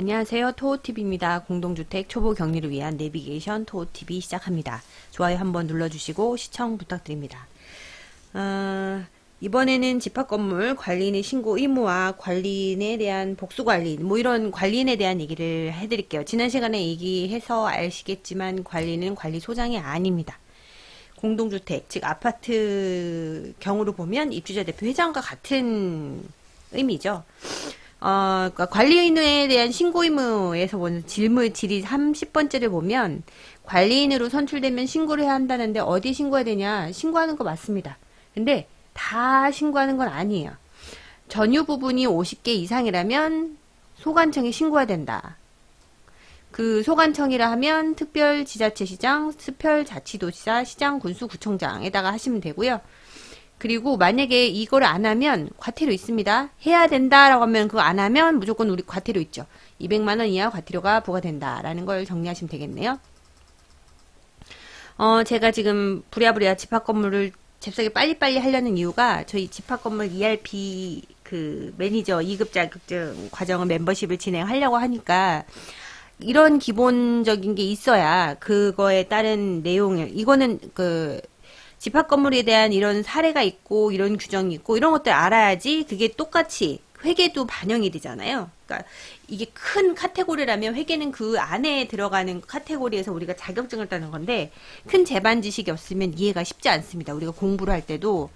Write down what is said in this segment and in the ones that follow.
안녕하세요. 토호TV입니다. 공동주택 초보 격리를 위한 내비게이션 토호TV 시작합니다. 좋아요 한번 눌러주시고 시청 부탁드립니다. 이번에는 집합건물 관리인의 신고 의무와 관리인에 대한 복수관리인 이런 관리인에 대한 얘기를 해드릴게요. 지난 시간에 얘기해서 아시겠지만 관리는 관리소장이 아닙니다. 공동주택 즉 아파트 경우로 보면 입주자 대표 회장과 같은 의미죠. 그러니까 관리인에 대한 신고 의무에서 보는 질의 30번째를 보면 관리인으로 선출되면 신고를 해야 한다는데 어디에 신고해야 되냐? 신고하는 거 맞습니다. 근데 다 신고하는 건 아니에요. 전유 부분이 50개 이상이라면 소관청에 신고해야 된다. 그 소관청이라 하면 특별지자체시장, 특별자치도지사, 시장, 군수, 구청장에다가 하시면 되고요. 그리고 만약에 이걸 안 하면 과태료 있습니다. 해야 된다라고 하면 그거 안 하면 무조건 우리 과태료 있죠. 200만원 이하 과태료가 부과된다라는 걸 정리하시면 되겠네요. 제가 지금 부랴부랴 집합건물을 잽싸게 빨리빨리 하려는 이유가 저희 집합건물 ERP 그 매니저 2급 자격증 과정을 멤버십을 진행하려고 하니까 이런 기본적인 게 있어야 그거에 따른 내용을 이거는 그 집합건물에 대한 이런 사례가 있고 이런 규정이 있고 이런 것들 알아야지 그게 똑같이 회계도 반영이 되잖아요. 그러니까 이게 큰 카테고리라면 회계는 그 안에 들어가는 카테고리에서 우리가 자격증을 따는 건데 큰 제반 지식이 없으면 이해가 쉽지 않습니다. 우리가 공부를 할 때도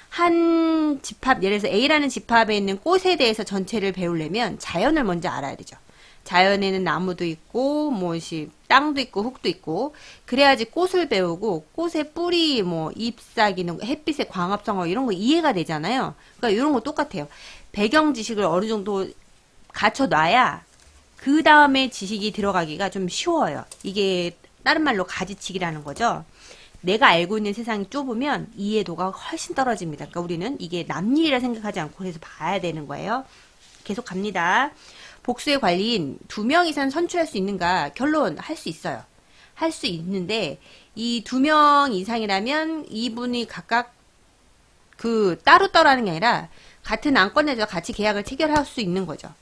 한 집합, 예를 들어서 A라는 집합에 있는 꽃에 대해서 전체를 배우려면 자연을 먼저 알아야 되죠. 자연에는 나무도 있고 땅도 있고 흙도 있고 그래야지 꽃을 배우고 꽃의 뿌리 잎사귀 햇빛의 광합성화 이런 거 이해가 되잖아요. 그러니까 이런 거 똑같아요. 배경 지식을 어느 정도 갖춰 놔야 그 다음에 지식이 들어가기가 좀 쉬워요. 이게 다른 말로 가지치기라는 거죠. 내가 알고 있는 세상이 좁으면 이해도가 훨씬 떨어집니다. 그러니까 우리는 이게 남일이라 생각하지 않고 그래서 봐야 되는 거예요. 계속 갑니다. 복수의 관리인 2명 이상 선출할 수 있는가? 결론 할 수 있어요. 할 수 있는데 이 2명 이상이라면 이분이 각각 그 따로따로 하는 게 아니라 같은 안건에서 같이 계약을 체결할 수 있는 거죠.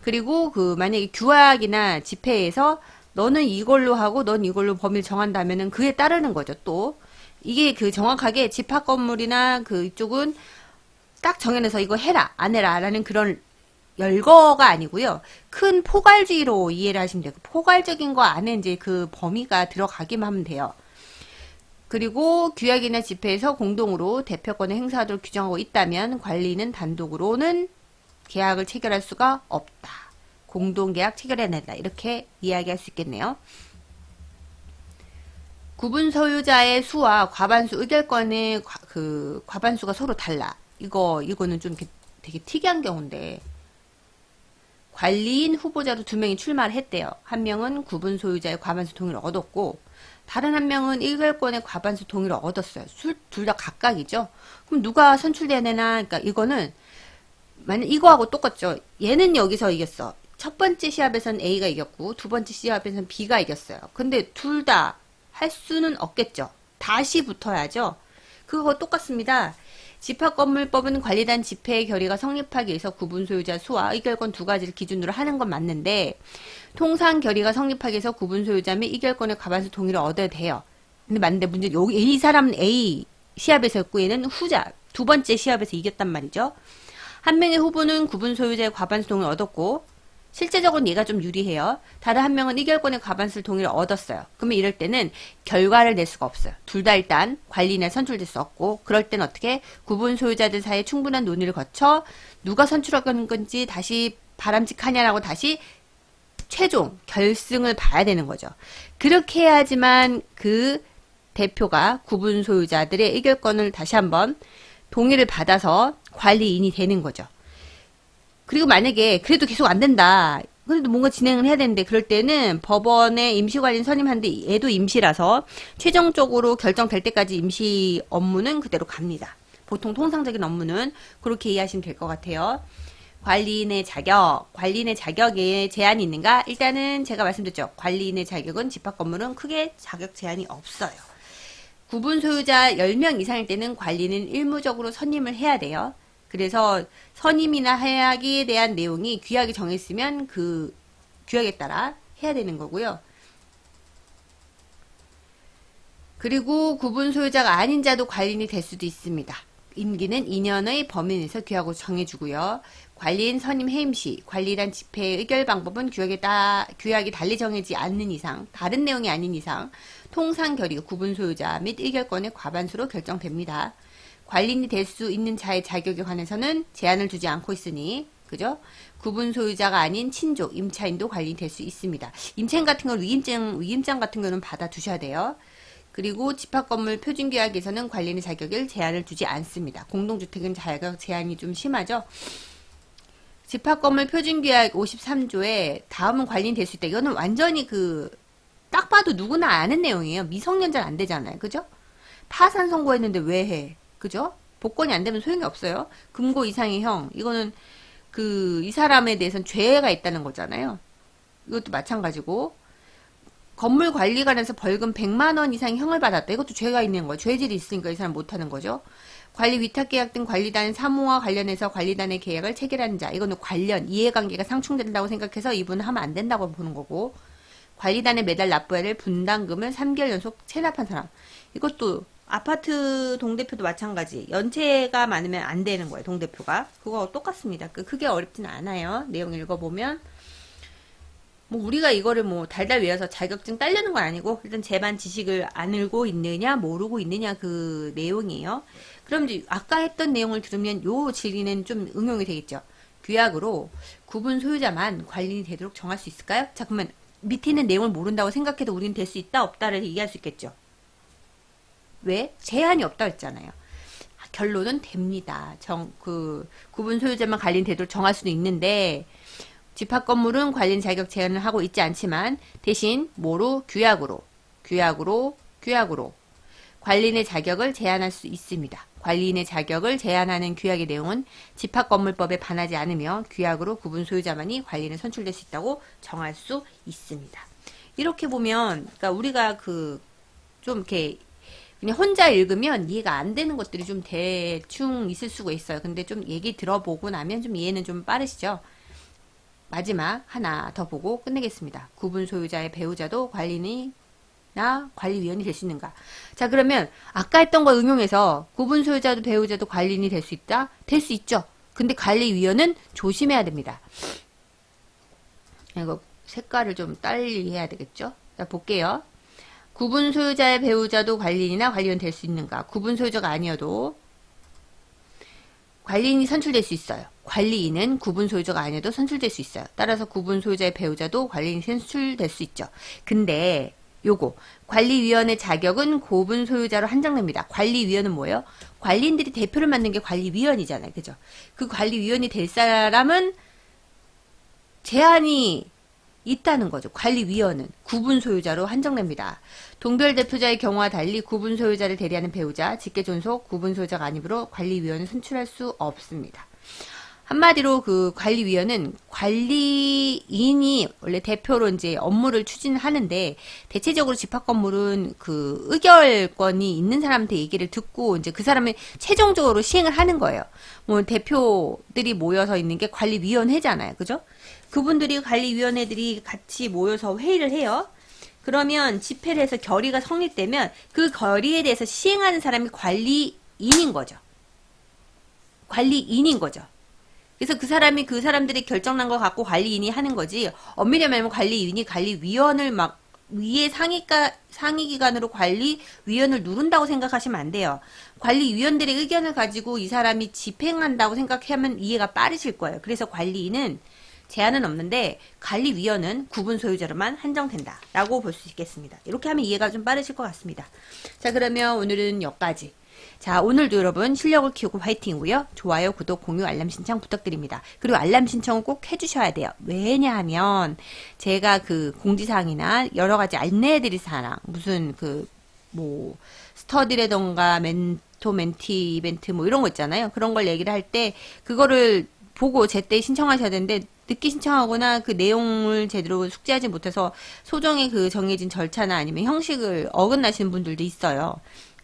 그리고 그 만약에 규약이나 집회에서 너는 이걸로 하고 넌 이걸로 범위를 정한다면은 그에 따르는 거죠. 또 이게 그 정확하게 집합 건물이나 그 이쪽은 딱 정해내서 이거 해라 안 해라 라는 그런 열거가 아니고요. 큰 포괄주의로 이해를 하시면 돼요. 포괄적인 거 안에 이제 그 범위가 들어가기만 하면 돼요. 그리고 규약이나 집회에서 공동으로 대표권을 행사하도록 규정하고 있다면 관리는 단독으로는 계약을 체결할 수가 없다. 공동계약 체결해야 된다. 이렇게 이야기할 수 있겠네요. 구분 소유자의 수와 과반수 의결권의 그 과반수가 서로 달라. 이거는 좀 되게 특이한 경우인데 관리인 후보자로 2명이 출마를 했대요. 한 명은 구분 소유자의 과반수 동의를 얻었고 다른 한 명은 의결권의 과반수 동의를 얻었어요. 둘 다 각각이죠. 그럼 누가 선출돼야 되나? 그러니까 이거는 만약 이거하고 똑같죠. 얘는 여기서 이겼어. 첫 번째 시합에서는 A가 이겼고 두 번째 시합에서는 B가 이겼어요. 근데 둘 다 할 수는 없겠죠. 다시 붙어야죠. 그거 똑같습니다. 집합건물법은 관리단 집회 결의가 성립하기 위해서 구분 소유자 수와 의결권 2가지를 기준으로 하는 건 맞는데 통상 결의가 성립하기 위해서 구분 소유자 및 의결권의 과반수 동의를 얻어야 돼요. 근데 맞는데 문제는 여기 이 사람은 A 시합에서 했고 얘는 후자 2번째 시합에서 이겼단 말이죠. 한 명의 후보는 구분 소유자의 과반수 동의를 얻었고 실제적으로는 얘가 좀 유리해요. 다른 한 명은 의결권의 과반수 동의를 얻었어요. 그러면 이럴 때는 결과를 낼 수가 없어요. 둘 다 일단 관리인에 선출될 수 없고 그럴 때는 어떻게 구분 소유자들 사이에 충분한 논의를 거쳐 누가 선출하는 건지 다시 바람직하냐라고 다시 최종 결승을 봐야 되는 거죠. 그렇게 해야지만 그 대표가 구분 소유자들의 의결권을 다시 한번 동의를 받아서 관리인이 되는 거죠. 그리고 만약에 그래도 계속 안 된다. 그래도 뭔가 진행을 해야 되는데 그럴 때는 법원에 임시관리인 선임하는데 얘도 임시라서 최종적으로 결정될 때까지 임시 업무는 그대로 갑니다. 보통 통상적인 업무는 그렇게 이해하시면 될 것 같아요. 관리인의 자격에 제한이 있는가? 일단은 제가 말씀드렸죠. 관리인의 자격은 집합건물은 크게 자격 제한이 없어요. 구분 소유자 10명 이상일 때는 관리는 일무적으로 선임을 해야 돼요. 그래서 선임이나 하약에 대한 내용이 규약이 정했으면 그 규약에 따라 해야 되는 거고요. 그리고 구분 소유자가 아닌 자도 관리인이 될 수도 있습니다. 임기는 2년의 범위 내에서 규약으로 정해주고요. 관리인 선임 해임 시 관리란 집회의 의결 방법은 규약이 달리 정해지지 않는 이상, 다른 내용이 아닌 이상 통상 결의 구분 소유자 및 의결권의 과반수로 결정됩니다. 관리인이 될 수 있는 자의 자격에 관해서는 제한을 두지 않고 있으니, 그죠? 구분 소유자가 아닌 친족, 임차인도 관리인이 될 수 있습니다. 임차인 같은 경우는 위임장 같은 경우는 받아두셔야 돼요. 그리고 집합건물 표준계약에서는 관리인의 자격을 제한을 두지 않습니다. 공동주택은 자격 제한이 좀 심하죠. 집합건물 표준계약 53조에 다음은 관리인 될 수 있다. 이거는 완전히 딱 봐도 누구나 아는 내용이에요. 미성년자는 안 되잖아요. 그죠? 파산 선고했는데 왜 해? 그죠? 복권이 안 되면 소용이 없어요. 금고 이상의 형. 이거는 이 사람에 대해서는 죄가 있다는 거잖아요. 이것도 마찬가지고. 건물 관리관에서 벌금 100만 원 이상 형을 받았다. 이것도 죄가 있는 거예요. 죄질이 있으니까 이 사람 못하는 거죠. 관리 위탁계약 등 관리단 사무와 관련해서 관리단의 계약을 체결하는 자. 이거는 관련, 이해관계가 상충된다고 생각해서 이분은 하면 안 된다고 보는 거고. 관리단에 매달 납부해야 될 분담금을 3개월 연속 체납한 사람. 이것도 아파트 동대표도 마찬가지. 연체가 많으면 안 되는 거예요. 동대표가. 그거 똑같습니다. 크게 어렵진 않아요. 내용 읽어보면. 우리가 이거를 달달 외워서 자격증 따려는 건 아니고, 일단 제반 지식을 알고 있느냐, 모르고 있느냐, 그 내용이에요. 그럼 이제 아까 했던 내용을 들으면 요 진리는 좀 응용이 되겠죠. 규약으로 구분 소유자만 관리인이 되도록 정할 수 있을까요? 자, 그러면 밑에 있는 내용을 모른다고 생각해도 우리는 될 수 있다, 없다를 얘기할 수 있겠죠. 왜? 제한이 없다고 했잖아요. 결론은 됩니다. 구분 소유자만 관리인 되도록 정할 수도 있는데, 집합건물은 관리인 자격 제한을 하고 있지 않지만 대신 규약으로 관리인의 자격을 제한할 수 있습니다. 관리인의 자격을 제한하는 규약의 내용은 집합건물법에 반하지 않으며 규약으로 구분 소유자만이 관리인에 선출될 수 있다고 정할 수 있습니다. 이렇게 보면 그러니까 우리가 좀 이렇게 그냥 혼자 읽으면 이해가 안 되는 것들이 좀 대충 있을 수가 있어요. 근데 좀 얘기 들어보고 나면 좀 이해는 좀 빠르시죠? 마지막 하나 더 보고 끝내겠습니다. 구분 소유자의 배우자도 관리인이나 관리위원이 될 수 있는가? 자, 그러면 아까 했던 거 응용해서 구분 소유자도 배우자도 관리인이 될 수 있다? 될 수 있죠. 근데 관리위원은 조심해야 됩니다. 이거 색깔을 좀 딸리 해야 되겠죠? 자, 볼게요. 구분 소유자의 배우자도 관리인이나 관리위원 될 수 있는가? 구분 소유자가 아니어도 관리인이 선출될 수 있어요. 관리인은 구분 소유자가 아니어도 선출될 수 있어요. 따라서 구분 소유자의 배우자도 관리인이 선출될 수 있죠. 근데 요거 관리위원의 자격은 구분 소유자로 한정됩니다. 관리위원은 뭐예요? 관리인들이 대표를 맡는 게 관리위원이잖아요. 그죠? 그 관리위원이 될 사람은 제한이 있다는 거죠. 관리위원은 구분 소유자로 한정됩니다. 동별 대표자의 경우와 달리 구분 소유자를 대리하는 배우자, 직계 존속, 구분 소유자가 아니므로 관리위원을 선출할 수 없습니다. 한마디로 관리위원은 관리인이 원래 대표로 이제 업무를 추진하는데 대체적으로 집합건물은 의결권이 있는 사람한테 얘기를 듣고 이제 그 사람이 최종적으로 시행을 하는 거예요. 대표들이 모여서 있는 게 관리위원회잖아요. 그죠? 그분들이 관리위원회들이 같이 모여서 회의를 해요. 그러면 집회를 해서 결의가 성립되면 그 결의에 대해서 시행하는 사람이 관리인인 거죠. 관리인인 거죠. 그래서 그 사람들이 결정난 걸 갖고 관리인이 하는 거지. 엄밀히 말하면 관리인이 관리위원을 위에 상위기관으로 관리위원을 누른다고 생각하시면 안 돼요. 관리위원들의 의견을 가지고 이 사람이 집행한다고 생각하면 이해가 빠르실 거예요. 그래서 관리인은 제한은 없는데 관리위원은 구분 소유자로만 한정된다 라고 볼 수 있겠습니다. 이렇게 하면 이해가 좀 빠르실 것 같습니다. 자, 그러면 오늘은 여기까지. 자, 오늘도 여러분 실력을 키우고 화이팅이고요. 좋아요, 구독, 공유, 알람 신청 부탁드립니다. 그리고 알람 신청은 꼭 해주셔야 돼요. 왜냐하면 제가 공지사항이나 여러 가지 안내해드릴 사항, 무슨 스터디라던가 멘토, 멘티 이벤트 이런 거 있잖아요. 그런 걸 얘기를 할 때 그거를 보고 제때 신청하셔야 되는데 늦게 신청하거나 그 내용을 제대로 숙지하지 못해서 소정의 정해진 절차나 아니면 형식을 어긋나시는 분들도 있어요.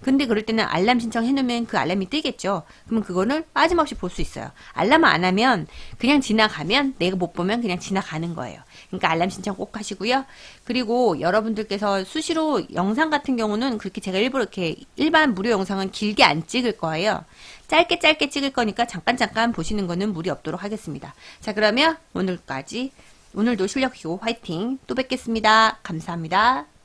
근데 그럴 때는 알람 신청해놓으면 그 알람이 뜨겠죠. 그러면 그거는 빠짐없이 볼 수 있어요. 알람 안 하면 그냥 지나가면 내가 못 보면 그냥 지나가는 거예요. 그러니까 알람 신청 꼭 하시고요. 그리고 여러분들께서 수시로 영상 같은 경우는 그렇게 제가 일부러 이렇게 일반 무료 영상은 길게 안 찍을 거예요. 짧게 짧게 찍을 거니까 잠깐 보시는 거는 무리 없도록 하겠습니다. 자, 그러면 오늘도 실력 키고 화이팅! 또 뵙겠습니다. 감사합니다.